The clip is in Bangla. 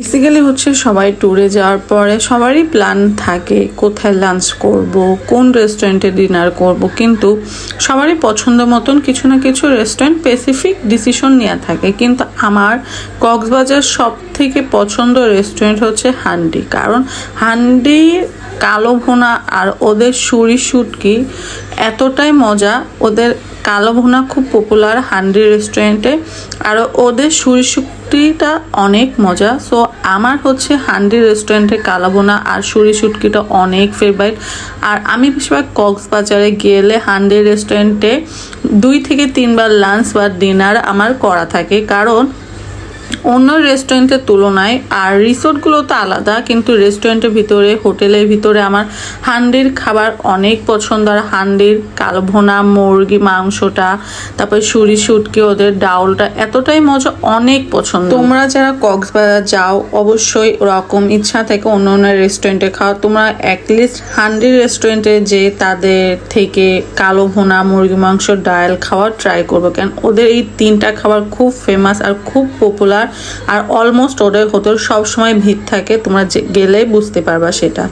বেসিক্যালি হচ্ছে সবাই ট্যুরে যাওয়ার পরে সবারই প্ল্যান থাকে কোথায় লাঞ্চ করব, কোন রেস্টুরেন্টে ডিনার করব, কিন্তু সবারই পছন্দ মতন কিছু না কিছু রেস্টুরেন্ট স্পেসিফিক ডিসিশন নেওয়া থাকে। কিন্তু আমার কক্সবাজার সব থেকে পছন্দ রেস্টুরেন্ট হচ্ছে হান্ডি, কারণ হান্ডির কালো ভুনা আর ওদের সুরি শুটকি এতটাই মজা। ওদের কালো ভুনা খুব পপুলার হান্ডি রেস্টুরেন্টে, আর ওদের সুরি শুটকিটা অনেক মজা। সো আমার হচ্ছে হান্ডি রেস্টুরেন্টে কালো ভুনা আর সুরি শুটকিটা অনেক ফেভারিট। আর আমি বেশিরভাগ কক্সবাজারে গেলে হান্ডি রেস্টুরেন্টে 2 থেকে 3 বার লাঞ্চ বা ডিনার আমার করা থাকে, কারণ অন্য রেস্টুরেন্টের তুলনায় আর রিসোর্টগুলো তো আলাদা, কিন্তু রেস্টুরেন্টের ভিতরে হোটেলের ভিতরে আমার হান্ডির খাবার অনেক পছন্দ। আর হান্ডির কালো ভুনা, মুরগি মাংসটা, তারপর সুরি শুটকি, ওদের ডাউলটা এতটাই মজা, অনেক পছন্দ। তোমরা যারা কক্সবাজার যাও অবশ্যই ওরকম ইচ্ছা থেকে অন্য অন্য রেস্টুরেন্টে খাও, তোমরা অ্যাটলিস্ট হান্ডি রেস্টুরেন্টে যে তাদের থেকে কালো ভুনা, মুরগি মাংস, ডাল খাওয়া ট্রাই করবো, কারণ ওদের এই 3টা খাবার খুব ফেমাস আর খুব পপুলার। আর অলমোস্ট ওদের হোটেল সবসময় ভিড় থাকে, তোমরা গেলে বুঝতে পারবা সেটা।